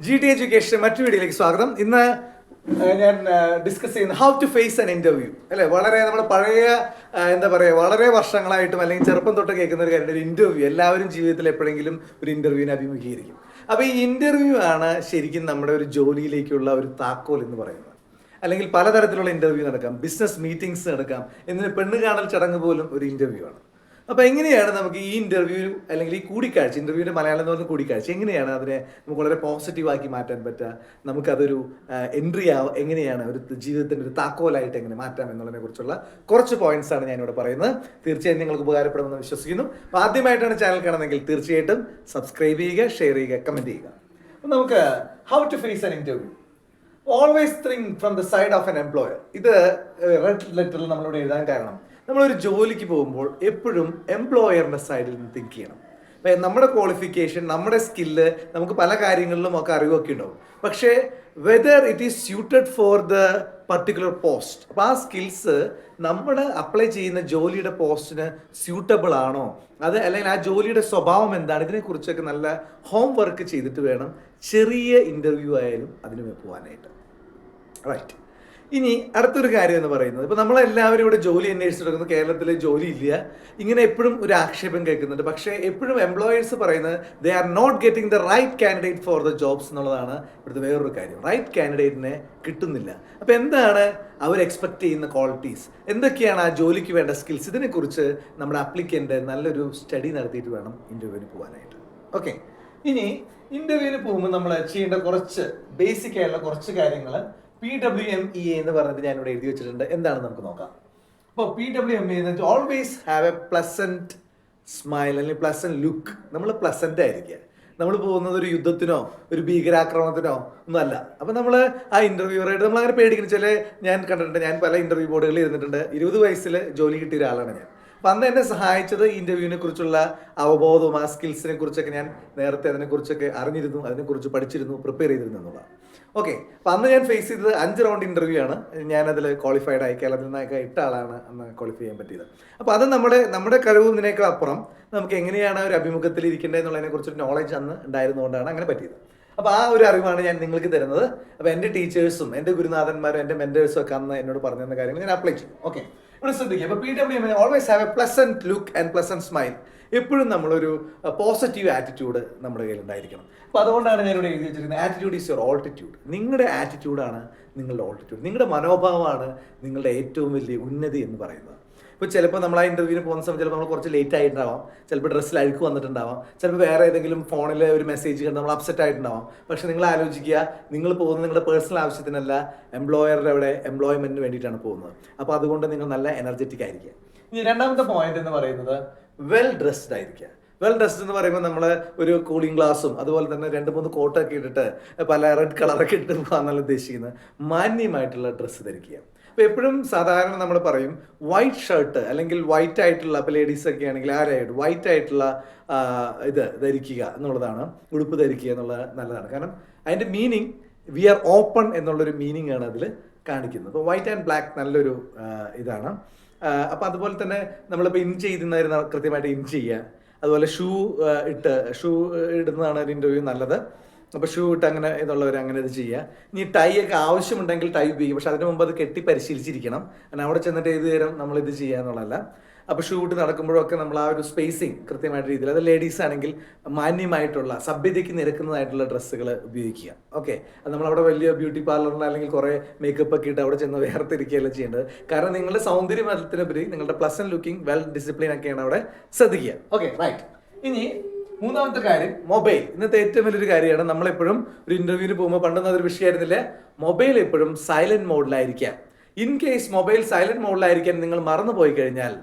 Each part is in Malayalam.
ജി ടി എഡ്യൂക്കേഷൻ മറ്റു വീഡിയോയിലേക്ക് സ്വാഗതം. ഇന്ന് ഞാൻ ഡിസ്കസ് ചെയ്യുന്ന how to face an interview അല്ലെ. വളരെ നമ്മുടെ പഴയ എന്താ പറയുക, വളരെ വർഷങ്ങളായിട്ടും അല്ലെങ്കിൽ ചെറുപ്പം തൊട്ട് കേൾക്കുന്ന ഒരു കാര്യം, ഒരു ഇന്റർവ്യൂ. എല്ലാവരും ജീവിതത്തിൽ എപ്പോഴെങ്കിലും ഒരു ഇന്റർവ്യൂവിനെ അഭിമുഖീകരിക്കും. അപ്പോൾ ഈ ഇന്റർവ്യൂ ആണ് ശരിക്കും നമ്മുടെ ഒരു ജോലിയിലേക്കുള്ള ഒരു താക്കോൽ എന്ന് പറയുന്നത്. അല്ലെങ്കിൽ പലതരത്തിലുള്ള ഇന്റർവ്യൂ നടക്കാം, ബിസിനസ് മീറ്റിംഗ്സ് നടക്കാം, എന്നിട്ട് പെണ്ണ് കാണൽ ചടങ്ങ് പോലും ഒരു ഇന്റർവ്യൂ ആണ്. അപ്പോൾ എങ്ങനെയാണ് നമുക്ക് ഈ ഇന്റർവ്യൂ അല്ലെങ്കിൽ ഈ കൂടിക്കാഴ്ച, ഇന്റർവ്യൂവിന്റെ മലയാളം എന്ന് പറഞ്ഞ കൂടിക്കാഴ്ച, എങ്ങനെയാണ് അതിനെ നമുക്ക് വളരെ പോസിറ്റീവാക്കി മാറ്റാൻ പറ്റുക, നമുക്കതൊരു എൻട്രി എങ്ങനെയാണ് ഒരു ജീവിതത്തിന്റെ ഒരു താക്കോലായിട്ട് എങ്ങനെ മാറ്റാം എന്നുള്ളതിനെ കുറിച്ചുള്ള കുറച്ച് പോയിന്റ്സ് ആണ് ഞാനിവിടെ പറയുന്നത്. തീർച്ചയായും നിങ്ങൾക്ക് ഉപകാരപ്പെടുമെന്ന് വിശ്വസിക്കുന്നു. അപ്പോൾ ആദ്യമായിട്ടാണ് ചാനൽ കാണുന്നതെങ്കിൽ തീർച്ചയായിട്ടും സബ്സ്ക്രൈബ് ചെയ്യുക, ഷെയർ ചെയ്യുക, കമന്റ് ചെയ്യുക. അപ്പോൾ നമുക്ക് how to face an interview. Always think from the side of an employer. ഇത് റെഡ് ലെറ്ററിൽ നമ്മളിവിടെ എഴുതാൻ കാരണം, നമ്മളൊരു ജോലിക്ക് പോകുമ്പോൾ എപ്പോഴും എംപ്ലോയറിൻ്റെ സൈഡിൽ നിന്ന് തിങ്ക് ചെയ്യണം. നമ്മുടെ ക്വാളിഫിക്കേഷൻ, നമ്മുടെ സ്കില്ല്, നമുക്ക് പല കാര്യങ്ങളിലും ഒക്കെ അറിവൊക്കെ ഉണ്ടാവും. പക്ഷേ whether it is suited for the particular post, അപ്പോൾ ആ സ്കിൽസ് നമ്മൾ അപ്ലൈ ചെയ്യുന്ന ജോലിയുടെ പോസ്റ്റിന് സ്യൂട്ടബിൾ ആണോ, അത് അല്ലെങ്കിൽ ആ ജോലിയുടെ സ്വഭാവം എന്താണ്, ഇതിനെക്കുറിച്ചൊക്കെ നല്ല ഹോം വർക്ക് ചെയ്തിട്ട് വേണം ചെറിയ ഇൻ്റർവ്യൂ ആയാലും അതിന് പോകാനായിട്ട്. റൈറ്റ്. ഇനി അടുത്തൊരു കാര്യം എന്ന് പറയുന്നത്, ഇപ്പോൾ നമ്മളെല്ലാവരും ഇവിടെ ജോലി അന്വേഷിച്ചെടുക്കുന്നു, കേരളത്തിൽ ജോലി ഇല്ല, ഇങ്ങനെ എപ്പോഴും ഒരു ആക്ഷേപം കേൾക്കുന്നുണ്ട്. പക്ഷേ എപ്പോഴും എംപ്ലോയേഴ്സ് പറയുന്നത് they are not getting the right candidate for the jobs എന്നുള്ളതാണ് ഇവിടുത്തെ വേറൊരു കാര്യം. റൈറ്റ് കാൻഡിഡേറ്റിനെ കിട്ടുന്നില്ല. അപ്പോൾ എന്താണ് അവർ എക്സ്പെക്ട് ചെയ്യുന്ന ക്വാളിറ്റീസ്, എന്തൊക്കെയാണ് ആ ജോലിക്ക് വേണ്ട സ്കിൽസ്, ഇതിനെക്കുറിച്ച് നമ്മുടെ അപ്ലിക്കൻ്റ് നല്ലൊരു സ്റ്റഡി നടത്തിയിട്ട് വേണം ഇൻ്റർവ്യൂവിന് പോകാനായിട്ട്. ഓക്കെ. ഇനി ഇൻ്റർവ്യൂവിന് പോകുമ്പോൾ നമ്മൾ ചെയ്യേണ്ട കുറച്ച് ബേസിക് ആയിട്ടുള്ള കുറച്ച് കാര്യങ്ങൾ PWMEA എന്ന് പറഞ്ഞിട്ട് ഞാനിവിടെ എഴുതി വെച്ചിട്ടുണ്ട്. എന്താണെന്ന് നമുക്ക് നോക്കാം. അപ്പോൾ PWMEA എന്ന് വെച്ചാൽ always have A pleasant smile, അല്ലെങ്കിൽ പ്ലസൻറ്റ് ലുക്ക്. നമ്മൾ പ്ലസൻ്റ് ആയിരിക്കുക. നമ്മൾ പോകുന്നത് ഒരു യുദ്ധത്തിനോ ഒരു ഭീകരാക്രമണത്തിനോ ഒന്നും അല്ല. അപ്പോൾ നമ്മൾ ആ ഇൻ്റർവ്യൂവറായിട്ട് നമ്മൾ അങ്ങനെ പേടിക്കുന്നു. ചില ഞാൻ കണ്ടിട്ടുണ്ട്, ഞാൻ പല ഇൻ്റർവ്യൂ ബോർഡുകളിൽ ഇരുന്നിട്ടുണ്ട്. 20 വയസ്സിൽ ജോലി കിട്ടിയ ഒരാളാണ് ഞാൻ. അപ്പം അന്ന് എന്നെ സഹായിച്ചത് ഇൻ്റർവ്യൂവിനെ കുറിച്ചുള്ള അവബോധവും ആ സ്കിൽസിനെ കുറിച്ചൊക്കെ ഞാൻ നേരത്തെ അതിനെക്കുറിച്ചൊക്കെ അറിഞ്ഞിരുന്നു, അതിനെക്കുറിച്ച് പഠിച്ചിരുന്നു, പ്രിപ്പയർ ചെയ്തിരുന്നു എന്നുള്ളതാണ്. ഓക്കെ. അപ്പം അന്ന് ഞാൻ ഫേസ് ചെയ്തത് 5 റൗണ്ട് ഇൻ്റർവ്യൂ ആണ്. ഞാനതിൽ ക്വാളിഫൈഡ് ആയി. കേരളത്തിൽ നിന്നൊക്കെ 8 ആളാണ് അന്ന് ക്വാളിഫൈ ചെയ്യാൻ പറ്റിയത്. അപ്പോൾ അത് നമ്മുടെ കഴിവുന്നതിനേക്കാൾ അപ്പുറം നമുക്ക് എങ്ങനെയാണ് ഒരു അഭിമുഖത്തിൽ ഇരിക്കേണ്ടത് എന്നുള്ളതിനെ കുറിച്ചൊരു നോളജ് അന്ന് ഉണ്ടായിരുന്നുകൊണ്ടാണ് അങ്ങനെ പറ്റിയത്. അപ്പോൾ ആ ഒരു അറിവാണ് ഞാൻ നിങ്ങൾക്ക് തരുന്നത്. അപ്പോൾ എൻ്റെ ടീച്ചേഴ്സും എൻ്റെ ഗുരുനാഥന്മാരും എൻ്റെ മെൻറ്റേഴ്സും ഒക്കെ അന്ന് എന്നോട് പറഞ്ഞു തന്ന കാര്യങ്ങൾ ഞാൻ അപ്ലൈ ചെയ്യും. ഓക്കെ. ഇവിടെ ശ്രദ്ധിക്കുക. അപ്പോൾ PWMEA always have A pleasant look and pleasant smile. എപ്പോഴും നമ്മളൊരു പോസിറ്റീവ് ആറ്റിറ്റ്യൂഡ് നമ്മുടെ കയ്യിൽ ഉണ്ടായിരിക്കണം. അപ്പോൾ അതുകൊണ്ടാണ് ഞാനിവിടെ എഴുതി വെച്ചിരിക്കുന്നത് ആറ്റിറ്റ്യൂഡ് ഈസ് യുവർ ഓൾട്ടിറ്റ്യൂഡ്. നിങ്ങളുടെ ആറ്റിറ്റ്യൂഡാണ് നിങ്ങളുടെ ഓൾട്ടിറ്റ്യൂഡ്. നിങ്ങളുടെ മനോഭാവമാണ് നിങ്ങളുടെ ഏറ്റവും വലിയ ഉന്നതി എന്ന് പറയുന്നത്. ഇപ്പോൾ ചിലപ്പോൾ നമ്മൾ ആ ഇൻ്റർവ്യൂവിന് പോകുന്ന സമയത്ത് ചിലപ്പോൾ നമ്മൾ കുറച്ച് ലേറ്റ് ആയിട്ടുണ്ടാവാം, ചിലപ്പോൾ ഡ്രസ്സിൽ അഴുക്ക് വന്നിട്ടുണ്ടാവാം, ചിലപ്പോൾ വേറെ ഏതെങ്കിലും ഫോണിൽ ഒരു മെസ്സേജ് കണ്ട് നമ്മൾ അപ്സെറ്റ് ആയിട്ടുണ്ടാവാം. പക്ഷേ നിങ്ങൾ ആലോചിക്കുക, നിങ്ങൾ പോകുന്നത് നിങ്ങളുടെ പേഴ്സണൽ ആവശ്യത്തിനല്ല, എംപ്ലോയറുടെ അവിടെ എംപ്ലോയ്മെൻറ്റിന് വേണ്ടിയിട്ടാണ് പോകുന്നത്. അപ്പോൾ അതുകൊണ്ട് നിങ്ങൾ നല്ല എനർജറ്റിക് ആയിരിക്കുക. ഇനി രണ്ടാമത്തെ പോയിന്റ് എന്ന് പറയുന്നത് വെൽ ഡ്രസ്ഡ് ആയിരിക്കുക. വെൽ ഡ്രസ്ഡ് എന്ന് പറയുമ്പോൾ നമ്മൾ ഒരു കൂളിംഗ് ഗ്ലാസും അതുപോലെ തന്നെ 2-3 കോട്ടൊക്കെ ഇട്ടിട്ട് പല റെഡ് കളറൊക്കെ ഇട്ട് പോകാന്നല്ല ഉദ്ദേശിക്കുന്നത്. മാന്യമായിട്ടുള്ള ഡ്രസ്സ് ധരിക്കുക. അപ്പോൾ എപ്പോഴും സാധാരണ നമ്മൾ പറയും വൈറ്റ് ഷർട്ട് അല്ലെങ്കിൽ വൈറ്റ് ആയിട്ടുള്ള, ഇപ്പോൾ ലേഡീസൊക്കെ ആണെങ്കിൽ ആരായിട്ട് വൈറ്റ് ആയിട്ടുള്ള ഇത് ധരിക്കുക എന്നുള്ളതാണ്, ഉടുപ്പ് ധരിക്കുക എന്നുള്ളത് നല്ലതാണ്. കാരണം അതിൻ്റെ മീനിങ് വി ആർ ഓപ്പൺ എന്നുള്ളൊരു മീനിങ് ആണ് അതിൽ കാണിക്കുന്നത്. അപ്പോൾ വൈറ്റ് ആൻഡ് ബ്ലാക്ക് നല്ലൊരു ഇതാണ്. അപ്പോൾ അതുപോലെ തന്നെ നമ്മളിപ്പോൾ ഇൻ ചെയ്യുന്നതായിരുന്നു കൃത്യമായിട്ട് ഇൻ ചെയ്യുക. അതുപോലെ ഷൂ ഇടുന്നതാണ് ഒരു ഇൻ്റർവ്യൂ നല്ലത്. അപ്പോൾ ഷൂ ഇട്ട് അങ്ങനെ ഇതുള്ളവർ അങ്ങനെ ഇത് ചെയ്യുക. ഇനി ടൈ ഒക്കെ ആവശ്യമുണ്ടെങ്കിൽ ടൈ ഉപയോഗിക്കും, പക്ഷെ അതിന് മുമ്പ് അത് കെട്ടി പരിശീലിച്ചിരിക്കണം. കാരണം അവിടെ ചെന്നിട്ട് ഏത് നേരം നമ്മളിത് ചെയ്യുക എന്നുള്ളതല്ല. അപ്പോൾ ഷൂ ഇട്ട് നടക്കുമ്പോഴൊക്കെ നമ്മൾ ആ ഒരു സ്പേസിങ് കൃത്യമായിട്ട് രീതിയിൽ, അത് ലേഡീസ് ആണെങ്കിൽ മാന്യമായിട്ടുള്ള സഭ്യതയ്ക്ക് നിരക്കുന്നതായിട്ടുള്ള ഡ്രസ്സുകൾ ഉപയോഗിക്കുക. ഓക്കെ. അത് നമ്മളവിടെ വലിയ ബ്യൂട്ടി പാർലറിൽ അല്ലെങ്കിൽ കുറേ മേക്കപ്പ് ഒക്കെ ഇട്ട് അവിടെ ചെന്ന് വേർതിരിക്കുകയല്ല ചെയ്യേണ്ടത്. കാരണം നിങ്ങളുടെ സൗന്ദര്യമത്തിനുപരി നിങ്ങളുടെ പ്ലസന്റ് ലുക്കിംഗ്, വെൽ ഡിസിപ്ലിൻ ഒക്കെയാണ് അവിടെ ശ്രദ്ധിക്കുക. ഓക്കെ. റൈറ്റ്. ഇനി മൂന്നാമത്തെ കാര്യം മൊബൈൽ. ഇന്നത്തെ ഏറ്റവും വലിയൊരു കാര്യമാണ്. നമ്മളെപ്പോഴും ഒരു ഇൻ്റർവ്യൂവിന് പോകുമ്പോൾ, പണ്ടൊന്നും അതൊരു വിഷയമായിരുന്നില്ല, മൊബൈൽ എപ്പോഴും സൈലന്റ് മോഡിലായിരിക്കാം. ഇൻ കേസ് മൊബൈൽ സൈലന്റ് മോഡിലായിരിക്കാൻ നിങ്ങൾ മറന്നു പോയി കഴിഞ്ഞാൽ,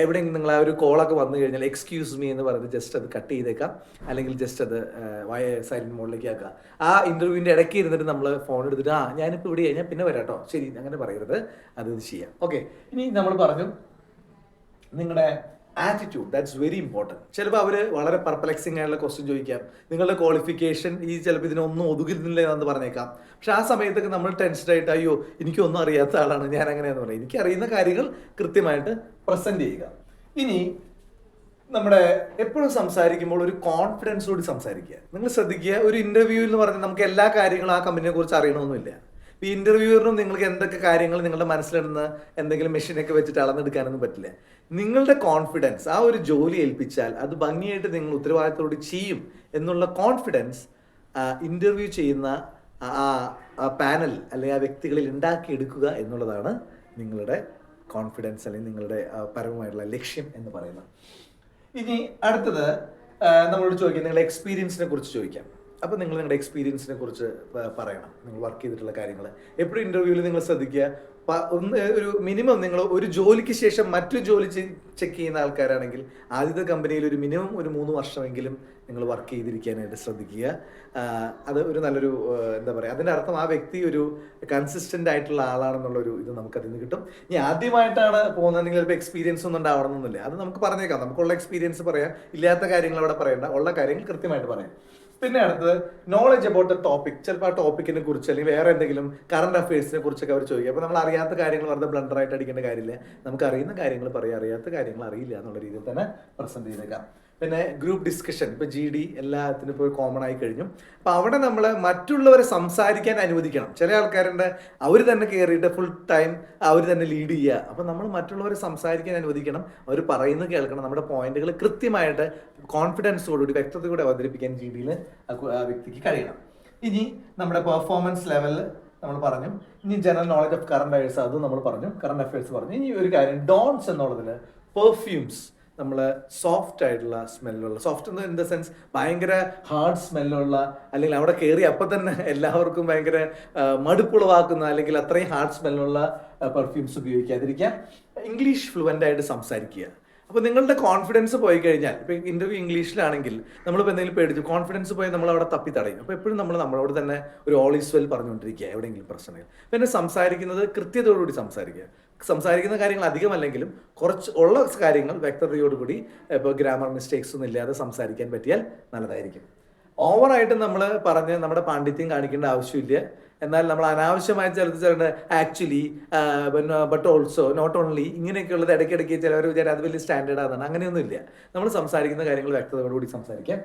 എവിടെയെങ്കിലും നിങ്ങൾ ആ ഒരു കോളൊക്കെ വന്നു കഴിഞ്ഞാൽ എക്സ്ക്യൂസ് മീ എന്ന് പറഞ്ഞ് ജസ്റ്റ് അത് കട്ട് ചെയ്തേക്കാം, അല്ലെങ്കിൽ ജസ്റ്റ് അത് സൈലന്റ് മോഡിലേക്ക് ആക്കുക. ആ ഇൻ്റർവ്യൂവിൻ്റെ ഇടയ്ക്ക് ഇരുന്നിട്ട് നമ്മൾ ഫോൺ എടുത്തിട്ട് ഞാനിപ്പോൾ ഇവിടെ ഞാൻ പിന്നെ വരാം കേട്ടോ, ശരി, അങ്ങനെ പറയരുത്, അത് ചെയ്യാം. ഓക്കെ. ഇനി നമ്മൾ പറഞ്ഞു നിങ്ങളുടെ ആറ്റിറ്റ്യൂഡ്, ദാറ്റ്സ് വെരി ഇമ്പോർട്ടൻറ്റ്. ചിലപ്പോൾ അവർ വളരെ പെർപ്ലെക്സിങ് ആയിട്ടുള്ള ക്വസ്റ്റ്യൻ ചോദിക്കാം. നിങ്ങളുടെ ക്വാളിഫിക്കേഷൻ ചിലപ്പോൾ ഇതിനൊന്നും ഒതുങ്ങുന്നില്ല എന്ന് പറഞ്ഞേക്കാം. പക്ഷെ ആ സമയത്തൊക്കെ നമ്മൾ ടെൻസ്ഡ് ആയിട്ട് അയ്യോ എനിക്കൊന്നും അറിയാത്ത ആളാണ് ഞാൻ അങ്ങനെയാന്ന് പറയാം. എനിക്കറിയുന്ന കാര്യങ്ങൾ കൃത്യമായിട്ട് പ്രസൻറ്റ് ചെയ്യുക. ഇനി നമ്മുടെ എപ്പോഴും സംസാരിക്കുമ്പോൾ ഒരു കോൺഫിഡൻസോട് സംസാരിക്കുക. നിങ്ങൾ ശ്രദ്ധിക്കുക, ഒരു ഇന്റർവ്യൂ എന്ന് പറഞ്ഞാൽ നമുക്ക് എല്ലാ കാര്യങ്ങളും ആ കമ്പനിയെ കുറിച്ച് അറിയണമെന്നില്ല. ഈ ഇന്റർവ്യൂറിനും നിങ്ങൾക്ക് എന്തൊക്കെ കാര്യങ്ങൾ നിങ്ങളുടെ മനസ്സിലിടുന്ന എന്തെങ്കിലും മെഷീനൊക്കെ വെച്ചിട്ട് അളന്നെടുക്കാനൊന്നും പറ്റില്ല. നിങ്ങളുടെ കോൺഫിഡൻസ്, ആ ഒരു ജോലി ഏൽപ്പിച്ചാൽ അത് ഭംഗിയായിട്ട് നിങ്ങൾ ഉത്തരവാദിത്തത്തോട് ചെയ്യും എന്നുള്ള കോൺഫിഡൻസ് ഇന്റർവ്യൂ ചെയ്യുന്ന ആ പാനൽ അല്ലെങ്കിൽ ആ വ്യക്തികളിൽ ഉണ്ടാക്കിയെടുക്കുക എന്നുള്ളതാണ് നിങ്ങളുടെ കോൺഫിഡൻസ് അല്ലെങ്കിൽ നിങ്ങളുടെ പരമമായിട്ടുള്ള ലക്ഷ്യം എന്ന് പറയുന്നത്. ഇനി അടുത്തത് നമ്മളോട് ചോദിക്കാം, നിങ്ങളുടെ എക്സ്പീരിയൻസിനെ കുറിച്ച് ചോദിക്കാം. അപ്പോൾ നിങ്ങൾ നിങ്ങളുടെ എക്സ്പീരിയൻസിനെ കുറിച്ച് പറയണം, നിങ്ങൾ വർക്ക് ചെയ്തിട്ടുള്ള കാര്യങ്ങൾ. എപ്പോഴും ഇൻ്റർവ്യൂവിൽ നിങ്ങൾ ശ്രദ്ധിക്കുക, ഒരു മിനിമം നിങ്ങൾ ഒരു ജോലിക്ക് ശേഷം മറ്റു ജോലി ചെക്ക് ചെയ്യുന്ന ആൾക്കാരാണെങ്കിൽ ആദ്യത്തെ കമ്പനിയിൽ ഒരു മിനിമം ഒരു 3 വർഷമെങ്കിലും നിങ്ങൾ വർക്ക് ചെയ്തിരിക്കാനായിട്ട് ശ്രദ്ധിക്കുക. അത് ഒരു നല്ലൊരു എന്താ പറയുക, അതിൻ്റെ അർത്ഥം ആ വ്യക്തി ഒരു കൺസിസ്റ്റൻ്റ് ആയിട്ടുള്ള ആളാണെന്നുള്ളൊരു ഇത് നമുക്ക് അതിൽ നിന്ന് കിട്ടും. ഇനി ആദ്യമായിട്ടാണ് പോകുന്നതെങ്കിൽ ചിലപ്പോൾ എക്സ്പീരിയൻസ് ഒന്നും ഉണ്ടാവണമെന്നില്ല, അത് നമുക്ക് പറഞ്ഞേക്കാം. നമുക്കുള്ള എക്സ്പീരിയൻസ് പറയാം, ഇല്ലാത്ത കാര്യങ്ങൾ അവിടെ പറയണ്ട, ഉള്ള കാര്യങ്ങൾ കൃത്യമായിട്ട് പറയാം. പിന്നെ അടുത്തത് നോളജ് അബൌട്ട് എ ടോപ്പിക്. ചിലപ്പോൾ ആ ടോപ്പിക്കിനെ കുറിച്ച് അല്ലെങ്കിൽ വേറെ എന്തെങ്കിലും കറണ്ട് അഫയേഴ്സിനെ കുറിച്ചൊക്കെ അവർ ചോദിക്കുക. അപ്പോൾ നമ്മൾ അറിയാത്ത കാര്യങ്ങൾ വെറുതെ ബ്ലണ്ടറായിട്ട് അടിക്കേണ്ട കാര്യമില്ല, നമുക്ക് അറിയുന്ന കാര്യങ്ങൾ പറയാം, അറിയാത്ത കാര്യങ്ങൾ അറിയില്ല എന്നുള്ള രീതിയിൽ തന്നെ പ്രസന്റ് ചെയ്തേക്കാം. പിന്നെ ഗ്രൂപ്പ് ഡിസ്കഷൻ, ഇപ്പോൾ GD എല്ലാത്തിനും ഇപ്പോൾ കോമൺ ആയി കഴിഞ്ഞു. അപ്പോൾ അവിടെ നമ്മൾ മറ്റുള്ളവരെ സംസാരിക്കാൻ അനുവദിക്കണം. ചില ആൾക്കാരുണ്ട്, അവർ തന്നെ കയറിയിട്ട് ഫുൾ ടൈം അവർ തന്നെ ലീഡ് ചെയ്യുക. അപ്പോൾ നമ്മൾ മറ്റുള്ളവരെ സംസാരിക്കാൻ അനുവദിക്കണം, അവർ പറയുന്നത് കേൾക്കണം, നമ്മുടെ പോയിന്റുകൾ കൃത്യമായിട്ട് കോൺഫിഡൻസോടുകൂടി വ്യക്തതയോടെ അവതരിപ്പിക്കാൻ GDയിൽ ആ വ്യക്തിക്ക് കഴിയണം. ഇനി നമ്മുടെ പെർഫോമൻസ് ലെവൽ നമ്മൾ പറഞ്ഞു. ഇനി general knowledge of current affairs അതും നമ്മൾ പറഞ്ഞു, കറണ്ട് അഫയേഴ്സ് പറഞ്ഞു. ഇനി ഒരു കാര്യം, ഡോൺസ് എന്നുള്ളതിൽ പെർഫ്യൂംസ്, നമ്മൾ സോഫ്റ്റ് ആയിട്ടുള്ള സ്മെല്ലുള്ള, സോഫ്റ്റ് ഇൻ ദ സെൻസ് ഭയങ്കര ഹാർഡ് സ്മെല്ലുള്ള, അല്ലെങ്കിൽ അവിടെ കയറി അപ്പം തന്നെ എല്ലാവർക്കും ഭയങ്കര മടുപ്പുളവാക്കുന്ന അല്ലെങ്കിൽ അത്രയും ഹാർഡ് സ്മെല്ലുള്ള പെർഫ്യൂംസ് ഉപയോഗിക്കാതിരിക്കുക. ഇംഗ്ലീഷ് ഫ്ലുവൻ്റ് ആയിട്ട് സംസാരിക്കുക. അപ്പോൾ നിങ്ങളുടെ കോൺഫിഡൻസ് പോയി കഴിഞ്ഞാൽ, ഇപ്പോൾ ഇൻ്റർവ്യൂ ഇംഗ്ലീഷിലാണെങ്കിൽ നമ്മളിപ്പോൾ എന്തെങ്കിലും പേടിച്ചു, കോൺഫിഡൻസ് പോയി നമ്മൾ അവിടെ തപ്പി തടയും. അപ്പോൾ എപ്പോഴും നമ്മളോട് തന്നെ ഒരു ഓൾ ഈസ് വെൽ പറഞ്ഞുകൊണ്ടിരിക്കുക എവിടെയെങ്കിലും പ്രശ്നങ്ങൾ. പിന്നെ സംസാരിക്കുന്നത് കൃത്യതയോടുകൂടി സംസാരിക്കുന്ന കാര്യങ്ങൾ അധികമല്ലെങ്കിലും കുറച്ച് ഉള്ള കാര്യങ്ങൾ വ്യക്തതയോടുകൂടി, ഇപ്പോൾ ഗ്രാമർ മിസ്റ്റേക്സ് ഒന്നും ഇല്ലാതെ സംസാരിക്കാൻ പറ്റിയാൽ നല്ലതായിരിക്കും. ഓവറായിട്ട് നമ്മൾ പറഞ്ഞ് നമ്മുടെ പാണ്ഡിത്യം കാണിക്കേണ്ട ആവശ്യമില്ല. എന്നാൽ നമ്മൾ അനാവശ്യമായി ചിലത് actually but also not only ഇങ്ങനെയൊക്കെയുള്ളത് ഇടയ്ക്കിടയ്ക്ക് ചിലവർ വിചാരം അത് വലിയ സ്റ്റാൻഡേർഡ് ആണെന്നാണ്. അങ്ങനെയൊന്നുമില്ല. നമ്മൾ സംസാരിക്കുന്ന കാര്യങ്ങൾ വ്യക്തതയോടുകൂടി സംസാരിക്കാം.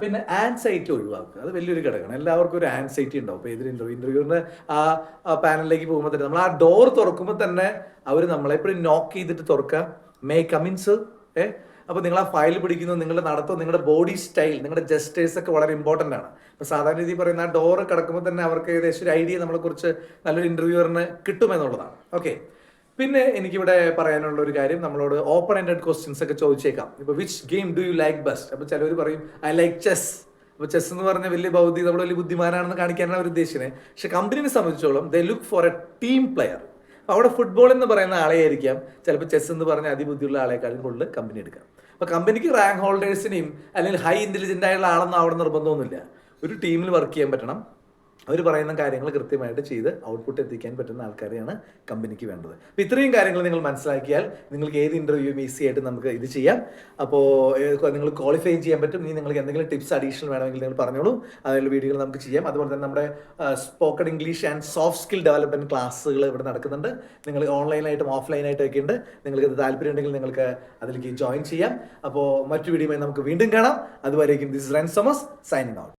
പിന്നെ ആൻസൈറ്റി ഒഴിവാക്കുക, അത് വലിയൊരു ഘടകമാണ്. എല്ലാവർക്കും ഒരു ആൻസൈറ്റി ഉണ്ടാവും. ഇപ്പോൾ ഏതൊരു ഇൻ്റർവ്യൂവിന് ആ പാനലിലേക്ക് പോകുമ്പോൾ തന്നെ നമ്മൾ ആ ഡോർ തുറക്കുമ്പോൾ തന്നെ അവർ നമ്മളെപ്പോഴും നോക്ക് ചെയ്തിട്ട് തുറക്കുക, മേ കമിൻസ്. അപ്പോൾ നിങ്ങൾ ആ ഫയൽ പിടിക്കുന്നത്, നിങ്ങളുടെ നടത്തം, നിങ്ങളുടെ ബോഡി സ്റ്റൈൽ, നിങ്ങളുടെ ജസ്റ്റേഴ്സ് ഒക്കെ വളരെ ഇമ്പോർട്ടൻ്റ് ആണ്. ഇപ്പോൾ സാധാരണ രീതിയിൽ പറയുന്ന ആ ഡോറ് കിടക്കുമ്പോൾ തന്നെ അവർക്ക് ഏകദേശം ഒരു ഐഡിയ നമ്മളെക്കുറിച്ച് നല്ലൊരു ഇൻ്റർവ്യൂവറിന് കിട്ടുമെന്നുള്ളതാണ്. ഓക്കെ. പിന്നെ എനിക്കിവിടെ പറയാനുള്ള ഒരു കാര്യം, നമ്മളോട് ഓപ്പൺ എൻഡഡ് ക്വസ്റ്റ്യൻസ് ഒക്കെ ചോദിച്ചേക്കാം. ഇപ്പോൾ which game do you like best? അപ്പോൾ ചിലർ പറയും ഐ ലൈക്ക് ചെസ്. അപ്പോൾ ചെസ് എന്ന് പറഞ്ഞാൽ വലിയ ബൗദ്ധിക, നമ്മൾ വലിയ ബുദ്ധിമാനാണെന്ന് കാണിക്കാനാണ് അവർ ഉദ്ദേശിക്കുന്നത്. പക്ഷെ കമ്പനിയെ സംബന്ധിച്ചോളം they look for A team player. അവിടെ ഫുട്ബോൾ എന്ന് പറയുന്ന ആളെ ആയിരിക്കാം ചിലപ്പോൾ ചെസ് എന്ന് പറഞ്ഞ അതിബുദ്ധിയുള്ള ആളെക്കാളും കൂടുതൽ കമ്പനി എടുക്കാം. അപ്പോൾ കമ്പനിക്ക് റാങ്ക് ഹോൾഡേഴ്സിനെയും അല്ലെങ്കിൽ ഹൈ ഇൻ്റലിജൻ്റ് ആയുള്ള ആളൊന്നും അവിടെ നിർബന്ധമൊന്നുമില്ല. ഒരു ടീമിൽ വർക്ക് ചെയ്യാൻ പറ്റണം, അവർ പറയുന്ന കാര്യങ്ങൾ കൃത്യമായിട്ട് ചെയ്ത് ഔട്ട്പുട്ട് എത്തിക്കാൻ പറ്റുന്ന ആൾക്കാരെയാണ് കമ്പനിക്ക് വേണ്ടത്. അപ്പോൾ ഇത്രയും കാര്യങ്ങൾ നിങ്ങൾ മനസ്സിലാക്കിയാൽ നിങ്ങൾക്ക് ഏത് ഇൻ്റർവ്യൂവും ഈസി ആയിട്ട് നമുക്ക് ഇത് ചെയ്യാം. അപ്പോൾ നിങ്ങൾ ക്വാളിഫൈ ചെയ്യാൻ പറ്റും. ഇനി നിങ്ങൾക്ക് എന്തെങ്കിലും ടിപ്സ് അഡീഷണൽ വേണമെങ്കിൽ നിങ്ങൾ പറഞ്ഞോളൂ, അതിനുള്ള വീഡിയോകൾ നമുക്ക് ചെയ്യാം. അതുപോലെ തന്നെ നമ്മുടെ spoken English and soft skill development ക്ലാസ്സുകൾ ഇവിടെ നടക്കുന്നുണ്ട്. നിങ്ങൾ ഓൺലൈനായിട്ടും ഓഫ്ലൈനായിട്ടും ഒക്കെ ഉണ്ട്. നിങ്ങൾക്ക് ഇത് താല്പര്യം ഉണ്ടെങ്കിൽ നിങ്ങൾക്ക് അതിലേക്ക് ജോയിൻ ചെയ്യാം. അപ്പോൾ മറ്റു വീഡിയോയുമായി നമുക്ക് വീണ്ടും കാണാം. അതുവരേക്കും this is Wren Thomas signing out.